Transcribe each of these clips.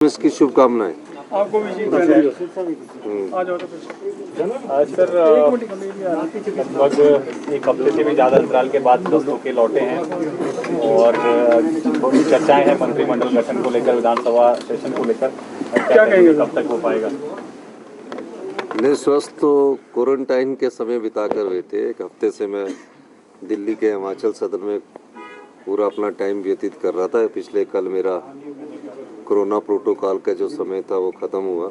इसकी शुभकामनाएं। आपको भी जी आ जाओ तो सर लगभग एक हफ्ते से भी ज़्यादा अंतराल के बाद स्वस्थ होकर लौटे हैं और थोड़ी चर्चाएं हैं मंत्रिमंडल गठन को लेकर, विधानसभा सेशन को लेकर। क्या कहेंगे, कब तक हो पाएगा? मैं स्वस्थ तो क्वारंटाइन के समय बिता कर हुए थे। एक हफ्ते से मैं दिल्ली के हिमाचल सदन में पूरा अपना टाइम व्यतीत कर रहा था। पिछले कल मेरा कोरोना प्रोटोकॉल का जो समय था वो ख़त्म हुआ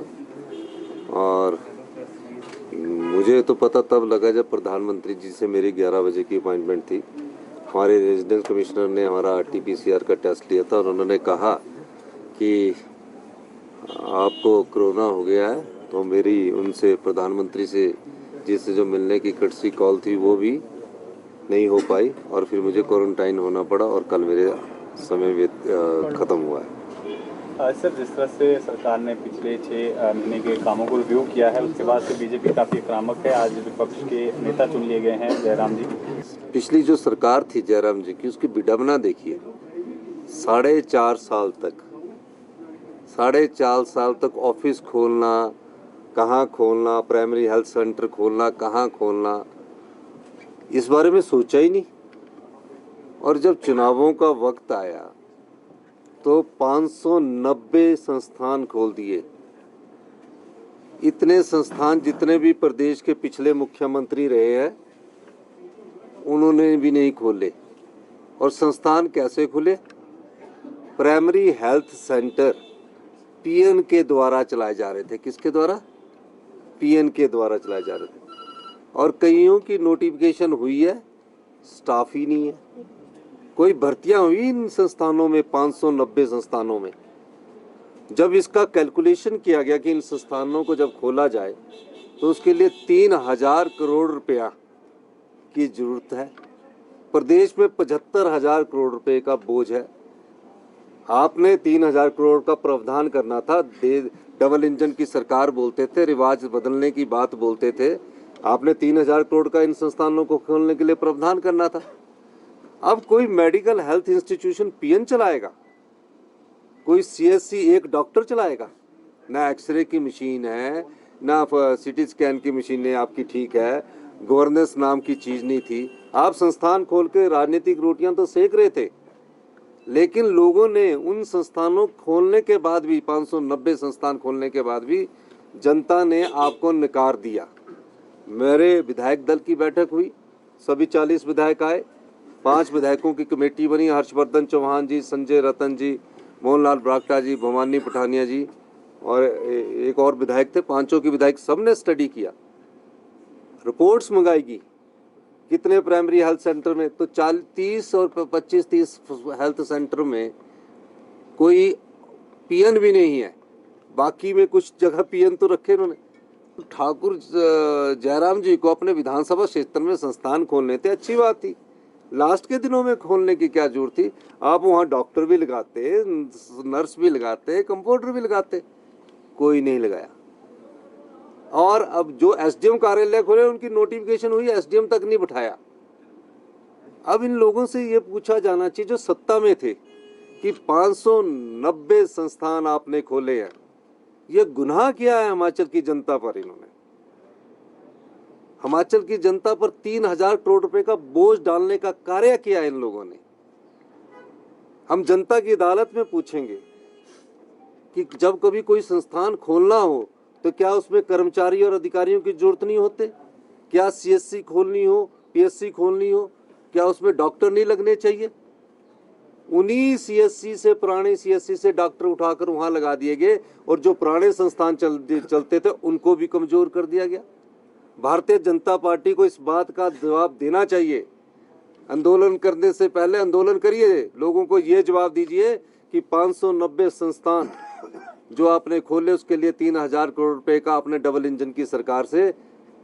और मुझे तो पता तब लगा जब प्रधानमंत्री जी से मेरी 11 बजे की अपॉइंटमेंट थी। हमारे रीजनल कमिश्नर ने हमारा RT-PCR का टेस्ट लिया था और उन्होंने कहा कि आपको कोरोना हो गया है। तो मेरी उनसे प्रधानमंत्री से जिससे जो मिलने की कटसी कॉल थी वो भी नहीं हो पाई और फिर मुझे क्वारंटाइन होना पड़ा और कल मेरे समय ख़त्म हुआ है। सर, जिस तरह से सरकार ने पिछले 6 महीने के कामों को रिव्यू किया है, उसके बाद से बीजेपी काफ़ी आक्रामक है। आज विपक्ष के नेता चुन लिए गए हैं जयराम जी। पिछली जो सरकार थी जयराम जी की, उसकी विडंबना देखिए। 4.5 साल तक ऑफिस खोलना, कहाँ खोलना, प्राइमरी हेल्थ सेंटर खोलना, कहाँ खोलना, इस बारे में सोचा ही नहीं। और जब चुनावों का वक्त आया तो 590 संस्थान खोल दिए। इतने संस्थान जितने भी प्रदेश के पिछले मुख्यमंत्री रहे हैं उन्होंने भी नहीं खोले। और संस्थान कैसे खुले? प्राइमरी हेल्थ सेंटर PN के द्वारा चलाए जा रहे थे। किसके द्वारा? PN के द्वारा चलाए जा रहे थे। और कईयों की नोटिफिकेशन हुई है, स्टाफ ही नहीं है। कोई भर्तियां हुई इन संस्थानों में, 590 संस्थानों में। जब इसका कैलकुलेशन किया गया कि इन संस्थानों को जब खोला जाए तो उसके लिए 3000 करोड़ रुपया की जरूरत है। प्रदेश में 75,000 करोड़ रुपए का बोझ है। आपने 3000 करोड़ का प्रावधान करना था। डबल इंजन की सरकार बोलते थे, रिवाज बदलने की बात बोलते थे। आपने 3000 करोड़ का इन संस्थानों को खोलने के लिए प्रावधान करना था। अब कोई मेडिकल हेल्थ इंस्टीट्यूशन PN चलाएगा? कोई CSC एक डॉक्टर चलाएगा? ना एक्सरे की मशीन है, ना CT स्कैन की मशीन है आपकी, ठीक है, गवर्नेंस नाम की चीज़ नहीं थी। आप संस्थान खोल के राजनीतिक रोटियां तो सेक रहे थे, लेकिन लोगों ने उन संस्थानों खोलने के बाद भी, 590 संस्थान खोलने के बाद भी जनता ने आपको नकार दिया। मेरे विधायक दल की बैठक हुई, सभी 40 विधायक आए। 5 विधायकों की कमेटी बनी, हर्षवर्धन चौहान जी, संजय रतन जी, मोहनलाल ब्राक्टा जी, भवानी पठानिया जी और एक और विधायक थे। 5 की विधायक सब ने स्टडी किया, रिपोर्ट्स मंगाएगी कितने प्राइमरी हेल्थ सेंटर में। तो 30 और 25-30 हेल्थ सेंटर में कोई PN भी नहीं है। बाकी में कुछ जगह PN तो रखे उन्होंने। ठाकुर जयराम जी को अपने विधानसभा क्षेत्र में संस्थान खोलने थे, अच्छी बात थी। लास्ट के दिनों में खोलने की क्या जरूरत थी? आप वहाँ डॉक्टर भी लगाते, नर्स भी लगाते, कंपाउंडर भी लगाते, कोई नहीं लगाया। और अब जो SDM कार्यालय खोले उनकी नोटिफिकेशन हुई, SDM तक नहीं बिठाया। अब इन लोगों से ये पूछा जाना चाहिए जो सत्ता में थे कि 590 संस्थान आपने खोले हैं, ये गुनाह किया है हिमाचल की जनता पर। इन्होंने हिमाचल की जनता पर 3000 करोड़ रुपए का बोझ डालने का कार्य किया इन लोगों ने। हम जनता की अदालत में पूछेंगे कि जब कभी कोई संस्थान खोलना हो तो क्या उसमें कर्मचारी और अधिकारियों की जरूरत नहीं होते? क्या CSC खोलनी हो, PSC खोलनी हो, क्या उसमें डॉक्टर नहीं लगने चाहिए? उन्हीं CSC से, पुराने CSC से डॉक्टर उठाकर वहां लगा दिए गए और जो पुराने संस्थान चलते थे उनको भी कमजोर कर दिया गया। भारतीय जनता पार्टी को इस बात का जवाब देना चाहिए। आंदोलन करने से पहले आंदोलन करिए, लोगों को ये जवाब दीजिए कि 590 संस्थान जो आपने खोले उसके लिए 3000 करोड़ रुपए का आपने डबल इंजन की सरकार से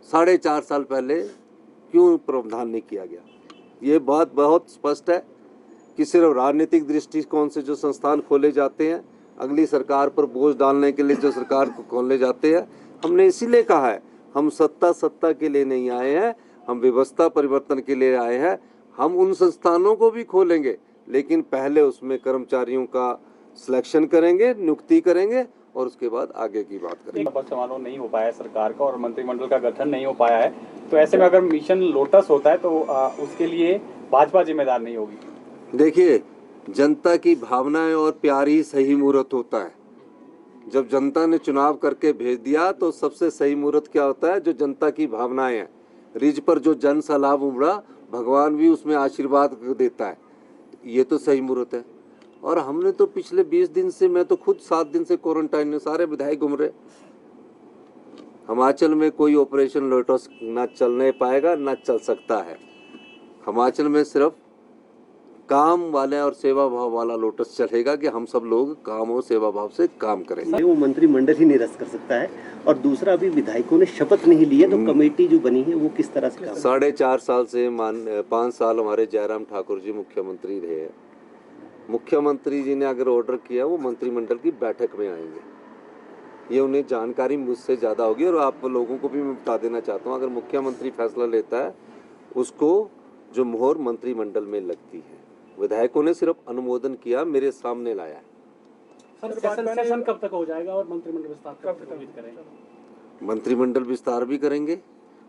4.5 साल पहले क्यों प्रावधान नहीं किया गया? ये बात बहुत स्पष्ट है कि सिर्फ राजनीतिक दृष्टिकोण से जो संस्थान खोले जाते हैं, अगली सरकार पर बोझ डालने के लिए जो सरकार को खोलने जाते हैं। हमने इसीलिए कहा है, हम सत्ता के लिए नहीं आए हैं, हम व्यवस्था परिवर्तन के लिए आए हैं। हम उन संस्थानों को भी खोलेंगे, लेकिन पहले उसमें कर्मचारियों का सिलेक्शन करेंगे, नियुक्ति करेंगे और उसके बाद आगे की बात करेंगे। शपथ समारोह नहीं हो पाया है सरकार का और मंत्रिमंडल का गठन नहीं हो पाया है, तो ऐसे में अगर मिशन लोटस होता है तो उसके लिए भाजपा जिम्मेदार नहीं होगी। देखिए, जनता की भावनाएं और प्यार ही सही मुहूर्त होता है। जब जनता ने चुनाव करके भेज दिया तो सबसे सही मुहूर्त क्या होता है? जो जनता की भावनाएं हैं, रिज पर जो जन सा लाभ उमड़ा, भगवान भी उसमें आशीर्वाद देता है, ये तो सही मुहूर्त है। और हमने तो पिछले 20 दिन से, मैं तो खुद 7 दिन से क्वारंटाइन में, सारे विधायक घूम रहे। हिमाचल में कोई ऑपरेशन लोटस ना चलने पाएगा, ना चल सकता है। हिमाचल में सिर्फ काम वाले और सेवा भाव वाला लोटस चलेगा कि हम सब लोग काम और सेवा भाव से काम करेंगे। वो मंत्रिमंडल ही निरस्त कर सकता है। और दूसरा, अभी विधायकों ने शपथ नहीं ली है, तो कमेटी जो बनी है वो किस तरह से काम 4.5 साल से 5 साल हमारे जयराम ठाकुर जी मुख्यमंत्री रहे हैं। मुख्यमंत्री जी ने अगर ऑर्डर किया वो मंत्रिमंडल की बैठक में आएंगे। ये उन्हें जानकारी मुझसे ज़्यादा होगी। और आप लोगों को भी मैं बता देना चाहता हूँ, अगर मुख्यमंत्री फैसला लेता है उसको जो मोहर मंत्रिमंडल में लगती है। विधायकों ने सिर्फ अनुमोदन किया, मेरे सामने लाया। सर, सेशन कब तक हो जाएगा और मंत्रिमंडल विस्तार कब तक करेंगे? मंत्रिमंडल विस्तार भी करेंगे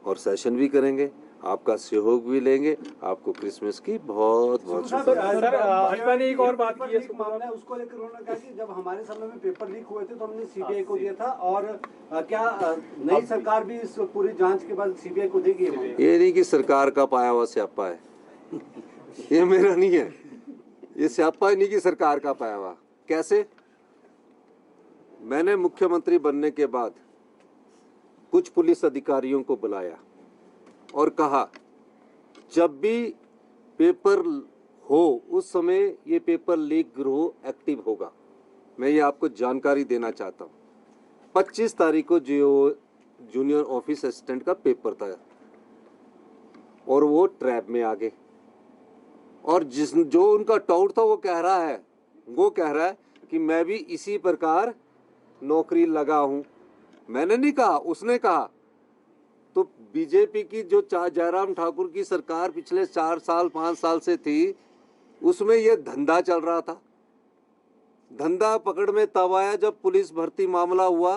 और सेशन भी करेंगे, आपका सहयोग भी लेंगे। आपको क्रिसमस की बहुत बहुत भाजपा ने एक और बात की है, मामला है उसको लेकर उन्होंने कहा कि जब हमारे समय में पेपर लीक हुए थे तो हमने सीबीआई को दिया था, और क्या नई सरकार भी इस पूरी जांच के बाद सीबीआई को देगी? ये नहीं कि सरकार का पाया हुआ स्यापा है ये मेरा नहीं है, ये स्यापा ही नहीं कि सरकार का पाया हुआ। कैसे? मैंने मुख्यमंत्री बनने के बाद कुछ पुलिस अधिकारियों को बुलाया और कहा, जब भी पेपर हो उस समय ये पेपर लीक गिरोह एक्टिव होगा। मैं ये आपको जानकारी देना चाहता हूँ। 25 तारीख को जो जूनियर ऑफिस असिस्टेंट का पेपर था और वो ट्रैप में आ गए। और जो उनका टाउट था वो कह रहा है कि मैं भी इसी प्रकार नौकरी लगा हूँ। मैंने नहीं कहा, उसने कहा। तो बीजेपी की जो जयराम ठाकुर की सरकार पिछले 4 साल 5 साल से थी, उसमें ये धंधा चल रहा था। धंधा पकड़ में तब आया जब पुलिस भर्ती मामला हुआ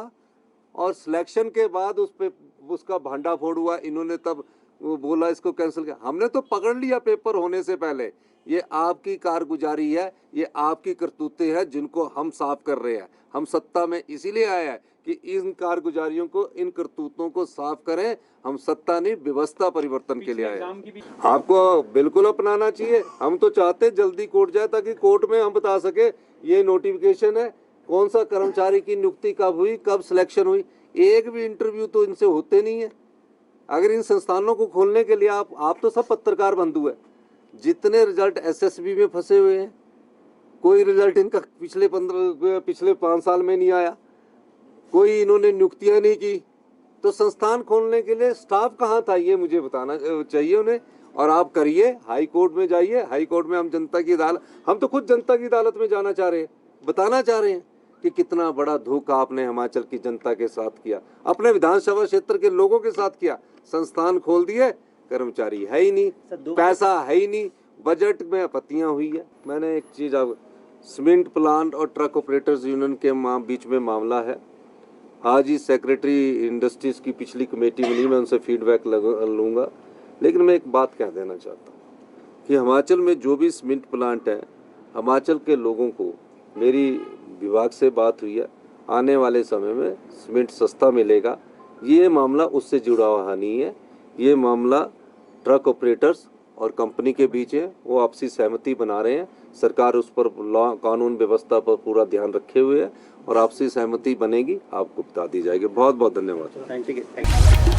और सिलेक्शन के बाद उस पे उसका भांडाफोड़ हुआ। इन्होंने तब वो बोला इसको कैंसिल किया। हमने तो पकड़ लिया पेपर होने से पहले। ये आपकी कारगुजारी है, ये आपकी करतूतें हैं जिनको हम साफ कर रहे हैं। हम सत्ता में इसीलिए आए हैं कि इन कारगुजारियों को, इन करतूतों को साफ करें। हम सत्ता नहीं, व्यवस्था परिवर्तन के लिए आए हैं। आपको बिल्कुल अपनाना चाहिए। हम तो चाहते जल्दी कोर्ट जाए ताकि कोर्ट में हम बता सके ये नोटिफिकेशन है, कौन सा कर्मचारी की नियुक्ति कब हुई, कब सिलेक्शन हुई। एक भी इंटरव्यू तो इनसे होते नहीं है। अगर इन संस्थानों को खोलने के लिए आप तो सब पत्रकार बंधु है। जितने रिजल्ट एसएसबी में फंसे हुए हैं, कोई रिजल्ट इनका पिछले 5 साल में नहीं आया, कोई इन्होंने नियुक्तियां नहीं की। तो संस्थान खोलने के लिए स्टाफ कहाँ था ये मुझे बताना चाहिए उन्हें। और आप करिए, हाई कोर्ट में जाइए। हाई कोर्ट में हम जनता की अदालत, हम तो खुद जनता की अदालत में जाना चाह रहे हैं, बताना चाह रहे हैं कि कितना बड़ा धोखा आपने हिमाचल की जनता के साथ किया, अपने विधानसभा क्षेत्र के लोगों के साथ किया। संस्थान खोल दिए, कर्मचारी है ही नहीं, पैसा है ही नहीं, बजट में आपत्तियां हुई है। मैंने एक चीज, अब सीमेंट प्लांट और ट्रक ऑपरेटर्स यूनियन के बीच में मामला है। आज ही सेक्रेटरी इंडस्ट्रीज की पिछली कमेटी मिली, मैं उनसे फीडबैक लूँगा। लेकिन मैं एक बात कह देना चाहता हूँ कि हिमाचल में जो भी सीमेंट प्लांट है, हिमाचल के लोगों को, मेरी विभाग से बात हुई है, आने वाले समय में सीमेंट सस्ता मिलेगा। ये मामला उससे जुड़ा हुआ नहीं है। ये मामला ट्रक ऑपरेटर्स और कंपनी के बीच है। वो आपसी सहमति बना रहे हैं। सरकार उस पर लॉ, कानून व्यवस्था पर पूरा ध्यान रखे हुए है और आपसी सहमति बनेगी, आपको बता दी जाएगी। बहुत बहुत धन्यवाद। Thank you.